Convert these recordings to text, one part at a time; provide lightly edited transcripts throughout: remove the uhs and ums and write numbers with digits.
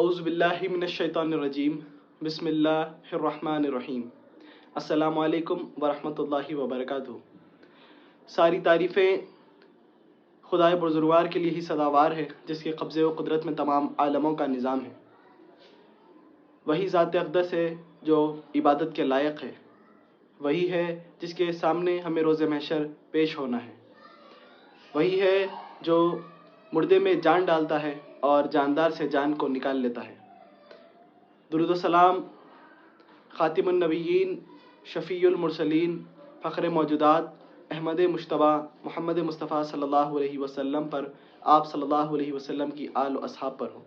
اعوذ باللہ من الشیطان الرجیم بسم اللہ الرحمن الرحیم السلام علیکم ورحمۃ اللہ وبرکاتہ۔ ساری تعریفیں خدائے بزرگوار کے لیے ہی سزاوار ہے، جس کے قبضے و قدرت میں تمام عالموں کا نظام ہے۔ وہی ذات اقدس ہے جو عبادت کے لائق ہے، وہی ہے جس کے سامنے ہمیں روز محشر پیش ہونا ہے، وہی ہے جو مردے میں جان ڈالتا ہے اور جاندار سے جان کو نکال لیتا ہے۔ درود و سلام خاتم النبیین، شفیع المرسلین، فخر موجودات، احمد مجتبیٰ محمد مصطفیٰ صلی اللہ علیہ وسلم پر، آپ صلی اللہ علیہ وسلم کی آل و اصحاب پر ہو۔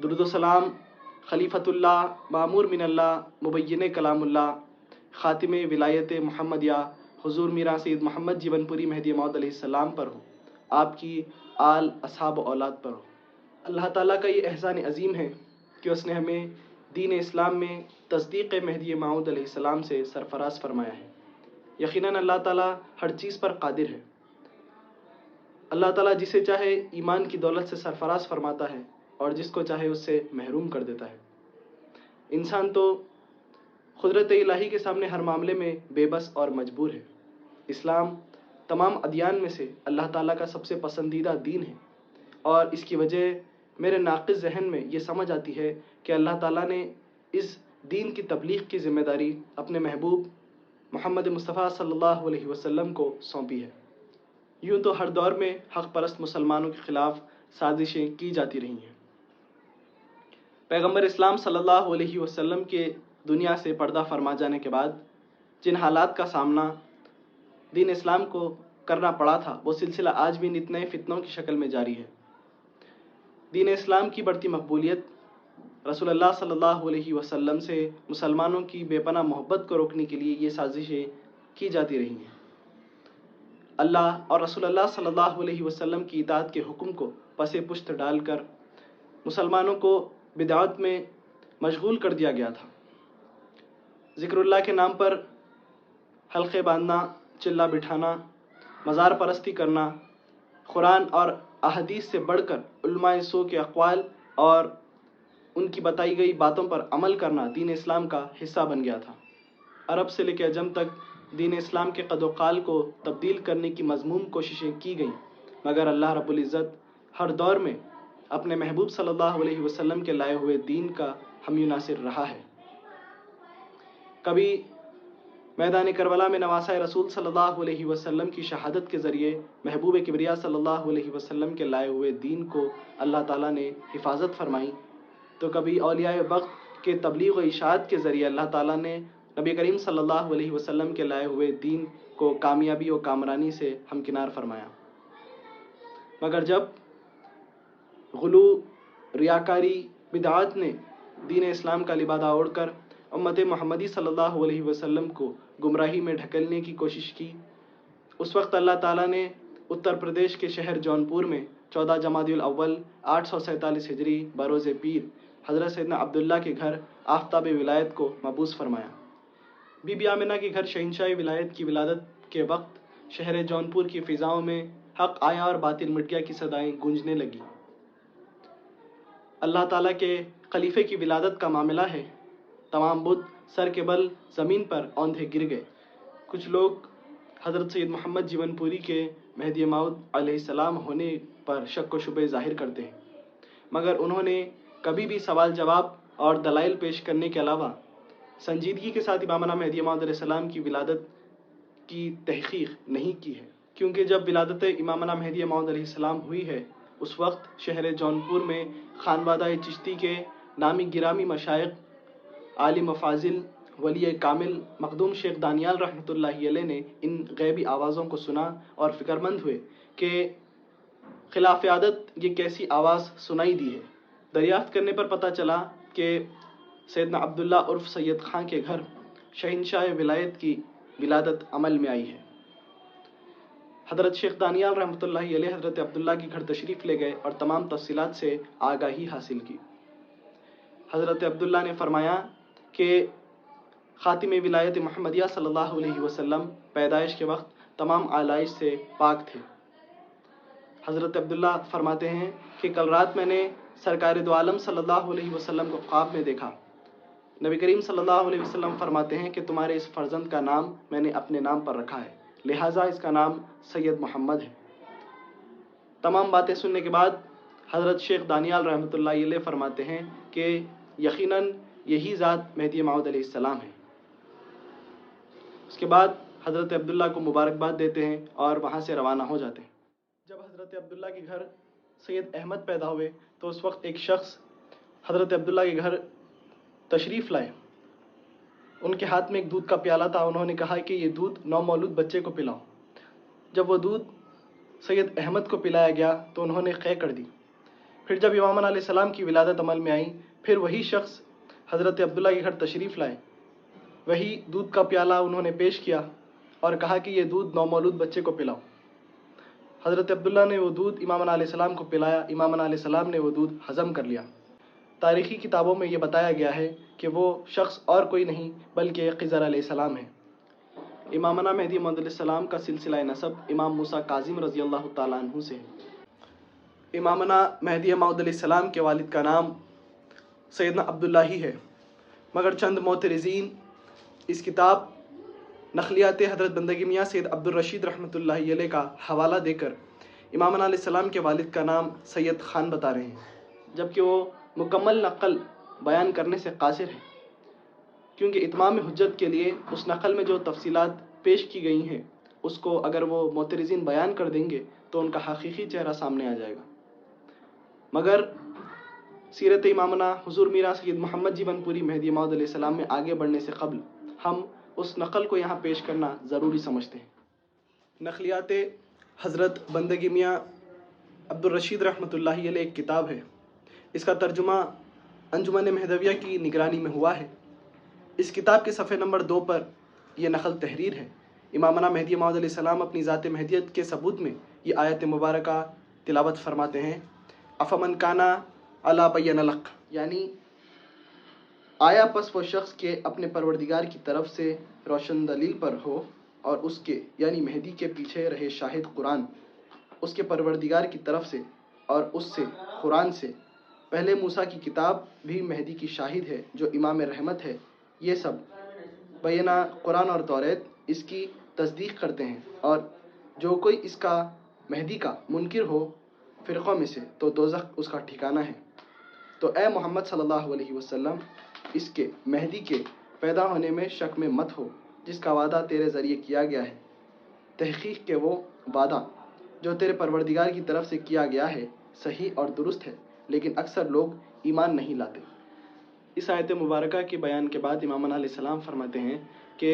درود و سلام خلیفۃ اللہ، معمور من اللہ، مبین کلام اللہ، خاتم ولایت محمدیہ حضور میرا سید محمد جیون پوری مہدی موعود علیہ السلام پر ہو، آپ کی آل اصحاب و اولاد پر ہو۔ اللہ تعالیٰ کا یہ احسان عظیم ہے کہ اس نے ہمیں دین اسلام میں تصدیق مہدی موعود علیہ السلام سے سرفراز فرمایا ہے۔ یقیناً اللہ تعالیٰ ہر چیز پر قادر ہے۔ اللہ تعالیٰ جسے چاہے ایمان کی دولت سے سرفراز فرماتا ہے اور جس کو چاہے اس سے محروم کر دیتا ہے۔ انسان تو قدرت الہی کے سامنے ہر معاملے میں بے بس اور مجبور ہے۔ اسلام تمام ادیان میں سے اللہ تعالیٰ کا سب سے پسندیدہ دین ہے، اور اس کی وجہ میرے ناقص ذہن میں یہ سمجھ آتی ہے کہ اللہ تعالیٰ نے اس دین کی تبلیغ کی ذمہ داری اپنے محبوب محمد مصطفیٰ صلی اللہ علیہ وسلم کو سونپی ہے۔ یوں تو ہر دور میں حق پرست مسلمانوں کے خلاف سازشیں کی جاتی رہی ہیں۔ پیغمبر اسلام صلی اللہ علیہ وسلم کے دنیا سے پردہ فرما جانے کے بعد جن حالات کا سامنا دین اسلام کو کرنا پڑا تھا، وہ سلسلہ آج بھی نت نئے فتنوں کی شکل میں جاری ہے۔ دین اسلام کی بڑھتی مقبولیت، رسول اللہ صلی اللہ علیہ وسلم سے مسلمانوں کی بے پناہ محبت کو روکنے کے لیے یہ سازشیں کی جاتی رہی ہیں۔ اللہ اور رسول اللہ صلی اللہ علیہ وسلم کی اطاعت کے حکم کو پس پشت ڈال کر مسلمانوں کو بدعت میں مشغول کر دیا گیا تھا۔ ذکر اللہ کے نام پر حلقے باندھنا، چلہ بٹھانا، مزار پرستی کرنا، قرآن اور احادیث سے بڑھ کر علماء سو کے اقوال اور ان کی بتائی گئی باتوں پر عمل کرنا دین اسلام کا حصہ بن گیا تھا۔ عرب سے لے کے عجم تک دین اسلام کے قد و قال کو تبدیل کرنے کی مذموم کوششیں کی گئیں، مگر اللہ رب العزت ہر دور میں اپنے محبوب صلی اللہ علیہ وسلم کے لائے ہوئے دین کا حمی ناصر رہا ہے۔ کبھی میدان کربلا میں نواسہ رسول صلی اللہ علیہ وسلم کی شہادت کے ذریعے محبوب کبریا صلی اللہ علیہ وسلم کے لائے ہوئے دین کو اللہ تعالیٰ نے حفاظت فرمائی، تو کبھی اولیاء وقت کے تبلیغ و اشاعت کے ذریعے اللہ تعالیٰ نے نبی کریم صلی اللہ علیہ وسلم کے لائے ہوئے دین کو کامیابی و کامرانی سے ہمکنار فرمایا۔ مگر جب غلو، ریاکاری، بدعات نے دین اسلام کا لبادہ اوڑھ کر امت محمدی صلی اللہ علیہ وسلم کو گمراہی میں ڈھکیلنے کی کوشش کی، اس وقت اللہ تعالیٰ نے اتر پردیش کے شہر جونپور میں 14 جمادی الاول 847 ہجری بروز پیر حضرت سیدنا عبداللہ کے گھر آفتاب ولایت کو مبعوث فرمایا۔ بی بی آمنہ کے گھر شہنشاہ ولایت کی ولادت کے وقت شہر جونپور کی فضاؤں میں حق آیا اور باطل مٹ گیا کی صدائیں گونجنے لگیں۔ اللہ تعالیٰ کے خلیفے کی ولادت کا معاملہ ہے، تمام بت سر کے بل زمین پر اوندھے گر گئے۔ کچھ لوگ حضرت سید محمد جیون پوری کے مہدی موعود علیہ السلام ہونے پر شک و شبہ ظاہر کرتے ہیں، مگر انہوں نے کبھی بھی سوال جواب اور دلائل پیش کرنے کے علاوہ سنجیدگی کے ساتھ امامنا مہدی موعود علیہ السلام کی ولادت کی تحقیق نہیں کی ہے، کیونکہ جب ولادت امامنا مہدی موعود علیہ السلام ہوئی ہے، اس وقت شہر جونپور میں خانوادہ چشتی کے نامی گرامی مشائخ، عالم و فاضل، ولی کامل مخدوم شیخ دانیال رحمۃ اللہ علیہ نے ان غیبی آوازوں کو سنا اور فکر مند ہوئے کہ خلاف عادت یہ کیسی آواز سنائی دی ہے۔ دریافت کرنے پر پتہ چلا کہ سیدنا عبداللہ عرف سید خان کے گھر شہنشاہ ولایت کی ولادت عمل میں آئی ہے۔ حضرت شیخ دانیال رحمۃ اللہ علیہ حضرت عبداللہ کے گھر تشریف لے گئے اور تمام تفصیلات سے آگاہی حاصل کی۔ حضرت عبداللہ نے فرمایا کہ خاتم ولایت محمدیہ صلی اللہ علیہ وسلم پیدائش کے وقت تمام آلائش سے پاک تھے۔ حضرت عبداللہ فرماتے ہیں کہ کل رات میں نے سرکار دو عالم صلی اللہ علیہ وسلم کو خواب میں دیکھا۔ نبی کریم صلی اللہ علیہ وسلم فرماتے ہیں کہ تمہارے اس فرزند کا نام میں نے اپنے نام پر رکھا ہے، لہٰذا اس کا نام سید محمد ہے۔ تمام باتیں سننے کے بعد حضرت شیخ دانیال رحمۃ اللہ علیہ فرماتے ہیں کہ یقیناً یہی ذات مہدی موعود علیہ السلام ہے۔ اس کے بعد حضرت عبداللہ کو مبارکباد دیتے ہیں اور وہاں سے روانہ ہو جاتے ہیں۔ جب حضرت عبداللہ کے گھر سید احمد پیدا ہوئے تو اس وقت ایک شخص حضرت عبداللہ کے گھر تشریف لائے۔ ان کے ہاتھ میں ایک دودھ کا پیالہ تھا۔ انہوں نے کہا کہ یہ دودھ نومولود بچے کو پلاؤ۔ جب وہ دودھ سید احمد کو پلایا گیا تو انہوں نے قے کر دی۔ پھر جب امام علیہ السلام کی ولادت عمل میں آئی، پھر وہی شخص حضرت عبداللہ کے گھر تشریف لائے، وہی دودھ کا پیالہ انہوں نے پیش کیا اور کہا کہ یہ دودھ نومولود بچے کو پلاؤ۔ حضرت عبداللہ نے وہ دودھ امام علیہ السلام کو پلایا۔ امام علیہ السلام نے وہ دودھ ہضم کر لیا۔ تاریخی کتابوں میں یہ بتایا گیا ہے کہ وہ شخص اور کوئی نہیں بلکہ خضر علیہ السلام ہے۔ امامنا مہدی موعود علیہ السلام کا سلسلہ نسب امام موسیٰ کاظم رضی اللہ تعالیٰ عنہ سے ہے۔ امامنا مہدی موعود علیہ السلام کے والد کا نام سیدنا عبداللہ ہی ہے، مگر چند معترضین اس کتاب نقلیات حضرت بندگی میاں سید عبد الرشید رحمۃ اللہ علیہ کا حوالہ دے کر امامنا علیہ السلام کے والد کا نام سید خان بتا رہے ہیں، جبکہ وہ مکمل نقل بیان کرنے سے قاصر ہے، کیونکہ اتمام حجت کے لیے اس نقل میں جو تفصیلات پیش کی گئی ہیں اس کو اگر وہ معترضین بیان کر دیں گے تو ان کا حقیقی چہرہ سامنے آ جائے گا۔ مگر سیرت امامنا حضور میرا سید محمد جیون پوری مہدی موعود علیہ السلام میں آگے بڑھنے سے قبل ہم اس نقل کو یہاں پیش کرنا ضروری سمجھتے ہیں۔ نقلیات حضرت بندگی میاں عبد الرشید رحمۃ اللہ علیہ ایک کتاب ہے۔ اس کا ترجمہ انجمن مہدویہ کی نگرانی میں ہوا ہے۔ اس کتاب کے صفحے نمبر 2 پر یہ نقل تحریر ہے۔ امامنا مہدی موعود علیہ السلام اپنی ذات مہدیت کے ثبوت میں یہ آیت مبارکہ تلاوت فرماتے ہیں، افمن کانا علی بین لک، یعنی آیا پس وہ شخص کے اپنے پروردگار کی طرف سے روشن دلیل پر ہو اور اس کے یعنی مہدی کے پیچھے رہے شاہد قرآن، اس کے پروردگار کی طرف سے اور اس سے قرآن سے پہلے موسیٰ کی کتاب بھی مہدی کی شاہد ہے جو امام رحمت ہے، یہ سب بینہ قرآن اور توریت اس کی تصدیق کرتے ہیں، اور جو کوئی اس کا مہدی کا منکر ہو فرقوں میں سے تو دوزخ اس کا ٹھکانہ ہے۔ تو اے محمد صلی اللہ علیہ وسلم، اس کے مہدی کے پیدا ہونے میں شک میں مت ہو جس کا وعدہ تیرے ذریعے کیا گیا ہے۔ تحقیق کہ وہ وعدہ جو تیرے پروردگار کی طرف سے کیا گیا ہے صحیح اور درست ہے، لیکن اکثر لوگ ایمان نہیں لاتے۔ اس آیت مبارکہ کے بیان کے بعد امام علیہ السلام فرماتے ہیں کہ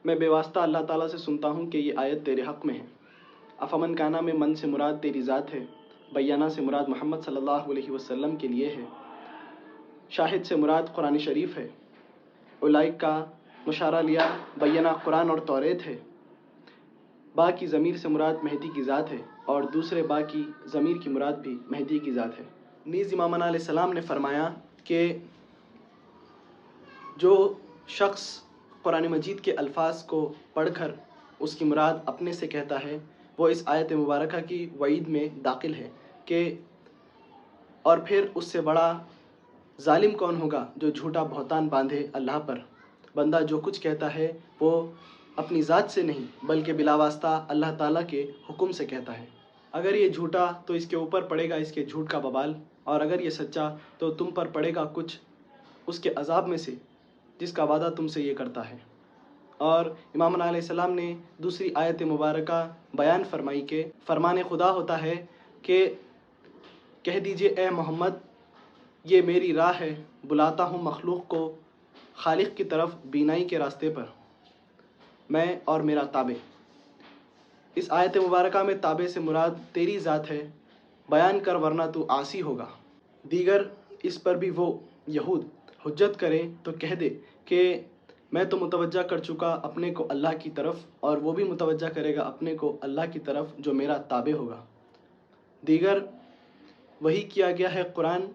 میں بے واسطہ اللہ تعالیٰ سے سنتا ہوں کہ یہ آیت تیرے حق میں ہے۔ افمن کانا میں من سے مراد تیری ذات ہے، بیانہ سے مراد محمد صلی اللہ علیہ وسلم کے لیے ہے، شاہد سے مراد قرآن شریف ہے، اولئک کا مشارہ لیا بیانہ قرآن اور توریت ہے، با کی ضمیر سے مراد مہدی کی ذات ہے اور دوسرے با کی ضمیر کی مراد بھی مہدی کی ذات ہے۔ نیز امامنا علیہ السلام نے فرمایا کہ جو شخص قرآن مجید کے الفاظ کو پڑھ کر اس کی مراد اپنے سے کہتا ہے وہ اس آیت مبارکہ کی وعید میں داخل ہے کہ اور پھر اس سے بڑا ظالم کون ہوگا جو جھوٹا بہتان باندھے اللہ پر۔ بندہ جو کچھ کہتا ہے وہ اپنی ذات سے نہیں بلکہ بلا واسطہ اللہ تعالیٰ کے حکم سے کہتا ہے۔ اگر یہ جھوٹا تو اس کے اوپر پڑے گا اس کے جھوٹ کا وبال، اور اگر یہ سچا تو تم پر پڑے گا کچھ اس کے عذاب میں سے جس کا وعدہ تم سے یہ کرتا ہے۔ اور امام علیہ السلام نے دوسری آیت مبارکہ بیان فرمائی کہ فرمان خدا ہوتا ہے کہ کہہ دیجئے اے محمد یہ میری راہ ہے، بلاتا ہوں مخلوق کو خالق کی طرف بینائی کے راستے پر، میں اور میرا تابع۔ اس آیت مبارکہ میں تابع سے مراد تیری ذات ہے، بیان کر ورنہ تو عاصی ہوگا۔ دیگر اس پر بھی وہ یہود حجت کریں تو کہہ دے کہ میں تو متوجہ کر چکا اپنے کو اللہ کی طرف اور وہ بھی متوجہ کرے گا اپنے کو اللہ کی طرف جو میرا تابع ہوگا۔ دیگر وہی کیا گیا ہے قرآن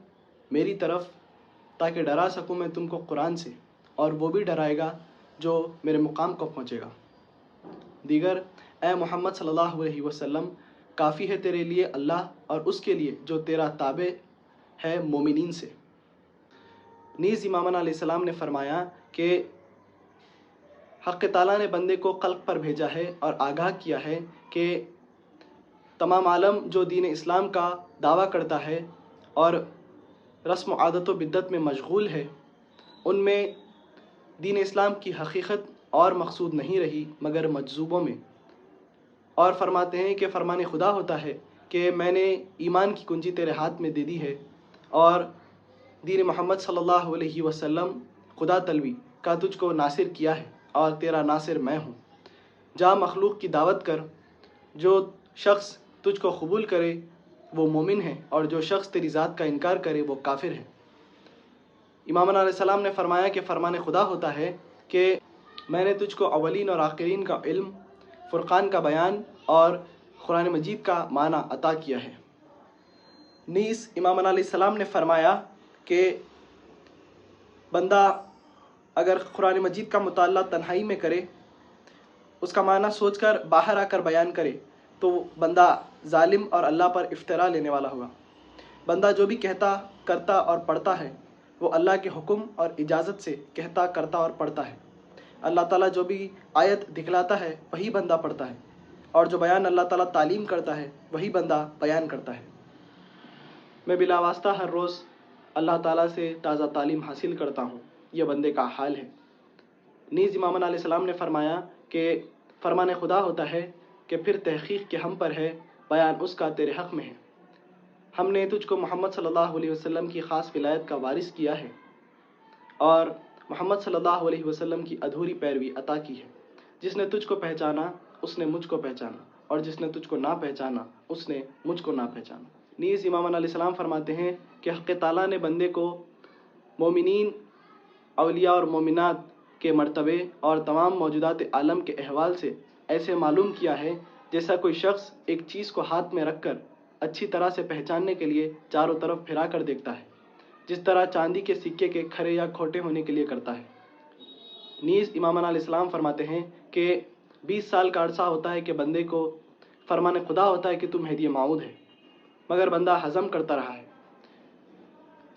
میری طرف تاکہ ڈرا سکوں میں تم کو قرآن سے، اور وہ بھی ڈرائے گا جو میرے مقام کو پہنچے گا۔ دیگر اے محمد صلی اللہ علیہ وسلم کافی ہے تیرے لیے اللہ اور اس کے لیے جو تیرا تابع ہے مومنین سے۔ نیز امامنا علیہ السلام نے فرمایا کہ حق تعالیٰ نے بندے کو خلق پر بھیجا ہے اور آگاہ کیا ہے کہ تمام عالم جو دین اسلام کا دعویٰ کرتا ہے اور رسم و عادت و بدعت میں مشغول ہے، ان میں دین اسلام کی حقیقت اور مقصود نہیں رہی مگر مجذوبوں میں، اور فرماتے ہیں کہ فرمان خدا ہوتا ہے کہ میں نے ایمان کی کنجی تیرے ہاتھ میں دے دی ہے، اور دین محمد صلی اللہ علیہ وسلم خدا تلوی کا تجھ کو ناصر کیا ہے اور تیرا ناصر میں ہوں۔ جا مخلوق کی دعوت کر، جو شخص تجھ کو قبول کرے وہ مومن ہے، اور جو شخص تیری ذات کا انکار کرے وہ کافر ہے۔ امامنا علیہ السلام نے فرمایا کہ فرمان خدا ہوتا ہے کہ میں نے تجھ کو اولین اور آخرین کا علم، فرقان کا بیان اور قرآن مجید کا معنی عطا کیا ہے۔ نیز امامنا علیہ السلام نے فرمایا کہ بندہ اگر قرآن مجید کا مطالعہ تنہائی میں کرے، اس کا معنی سوچ کر باہر آ کر بیان کرے، تو بندہ ظالم اور اللہ پر افترا لینے والا ہوگا۔ بندہ جو بھی کہتا، کرتا اور پڑھتا ہے وہ اللہ کے حکم اور اجازت سے کہتا، کرتا اور پڑھتا ہے۔ اللہ تعالیٰ جو بھی آیت دکھلاتا ہے وہی بندہ پڑھتا ہے، اور جو بیان اللہ تعالیٰ تعلیم کرتا ہے وہی بندہ بیان کرتا ہے۔ میں بلا واسطہ ہر روز اللہ تعالیٰ سے تازہ تعلیم حاصل کرتا ہوں، یہ بندے کا حال ہے۔ نیز امامنا علیہ السلام نے فرمایا کہ فرمان خدا ہوتا ہے کہ پھر تحقیق کہ ہم پر ہے، بیان اس کا تیرے حق میں ہے۔ ہم نے تجھ کو محمد صلی اللہ علیہ وسلم کی خاص ولایت کا وارث کیا ہے، اور محمد صلی اللہ علیہ وسلم کی ادھوری پیروی عطا کی ہے۔ جس نے تجھ کو پہچانا اس نے مجھ کو پہچانا، اور جس نے تجھ کو نہ پہچانا اس نے مجھ کو نہ پہچانا۔ نیز امامنا علیہ السلام فرماتے ہیں کہ حق تعالیٰ نے بندے کو مومنین، اولیاء اور مومنات کے مرتبے اور تمام موجودات عالم کے احوال سے ایسے معلوم کیا ہے جیسا کوئی شخص ایک چیز کو ہاتھ میں رکھ کر اچھی طرح سے پہچاننے کے لیے چاروں طرف پھرا کر دیکھتا ہے، جس طرح چاندی کے سکے کے کھرے یا کھوٹے ہونے کے لیے کرتا ہے۔ نیز امامنا علیہ السلام فرماتے ہیں کہ 20 سال کا عرصہ ہوتا ہے کہ بندے کو فرمان خدا ہوتا ہے کہ تو مہدی موعود ہے، مگر بندہ ہضم کرتا رہا ہے،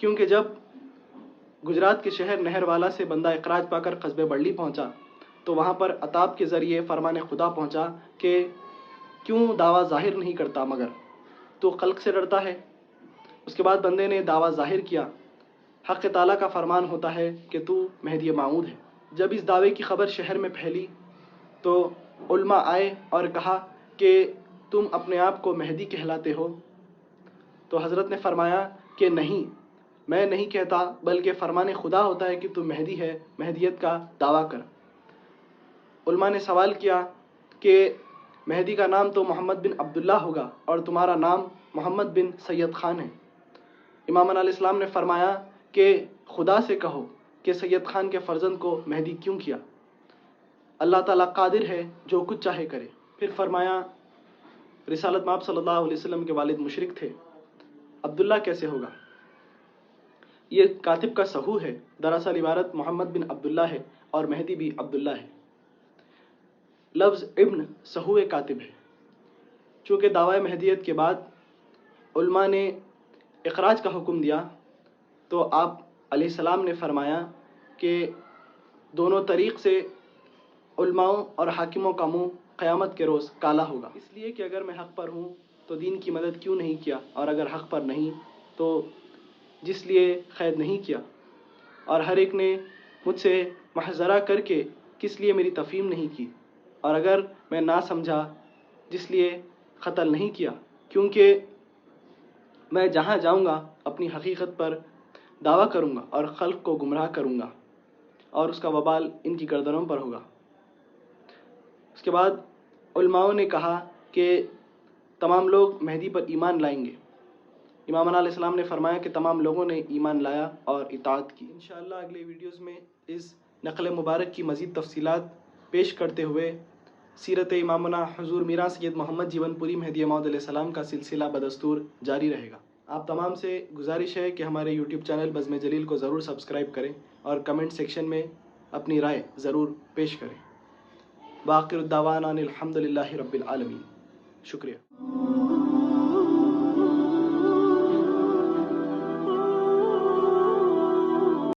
کیونکہ جب گجرات کے شہر نہر والا سے بندہ اخراج پا کر قصبے بڑلی پہنچا تو وہاں پر عطاب کے ذریعے فرمان خدا پہنچا کہ کیوں دعویٰ ظاہر نہیں کرتا مگر تو خلق سے ڈرتا ہے۔ اس کے بعد بندے نے دعویٰ ظاہر کیا۔ حق تعالیٰ کا فرمان ہوتا ہے کہ تو مہدی موعود ہے۔ جب اس دعوے کی خبر شہر میں پھیلی تو علماء آئے اور کہا کہ تم اپنے آپ کو مہدی کہلاتے ہو؟ تو حضرت نے فرمایا کہ نہیں، میں نہیں کہتا، بلکہ فرمان خدا ہوتا ہے کہ تو مہدی ہے، مہدیت کا دعویٰ کر۔ علماء نے سوال کیا کہ مہدی کا نام تو محمد بن عبداللہ ہوگا اور تمہارا نام محمد بن سید خان ہے۔ امامنا علیہ السلام نے فرمایا کہ خدا سے کہو کہ سید خان کے فرزند کو مہدی کیوں کیا؟ اللہ تعالیٰ قادر ہے جو کچھ چاہے کرے۔ پھر فرمایا رسالت مآب صلی اللہ علیہ وسلم کے والد مشرک تھے، عبداللہ کیسے ہوگا؟ یہ کاتب کا سہو ہے، دراصل عبارت محمد بن عبداللہ ہے اور مہدی بھی عبداللہ ہے۔ لفظ ابن سہو کاتب ہے۔ چونکہ دعوی مہدیت کے بعد علماء نے اخراج کا حکم دیا تو آپ علیہ السلام نے فرمایا کہ دونوں طریق سے علماؤں اور حاکموں کا منہ قیامت کے روز کالا ہوگا، اس لیے کہ اگر میں حق پر ہوں تو دین کی مدد کیوں نہیں کیا، اور اگر حق پر نہیں تو جس لیے قید نہیں کیا، اور ہر ایک نے مجھ سے محاذرہ کر کے کس لیے میری تفہیم نہیں کی، اور اگر میں نہ سمجھا جس لیے قتل نہیں کیا، کیونکہ میں جہاں جاؤں گا اپنی حقیقت پر دعویٰ کروں گا اور خلق کو گمراہ کروں گا، اور اس کا وبال ان کی گردنوں پر ہوگا۔ اس کے بعد علماؤں نے کہا کہ تمام لوگ مہدی پر ایمان لائیں گے۔ امامنا علیہ السلام نے فرمایا کہ تمام لوگوں نے ایمان لایا اور اطاعت کی۔ انشاءاللہ اگلے ویڈیوز میں اس نقل مبارک کی مزید تفصیلات پیش کرتے ہوئے سیرت امامنا حضور میراں سید محمد جیون پوری مہدی موعود علیہ السلام کا سلسلہ بدستور جاری رہے گا۔ آپ تمام سے گزارش ہے کہ ہمارے یوٹیوب چینل بزم جلیل کو ضرور سبسکرائب کریں اور کمنٹ سیکشن میں اپنی رائے ضرور پیش کریں۔ وآخر الدعوانا ان الحمد للہ رب العالمین۔ شکریہ۔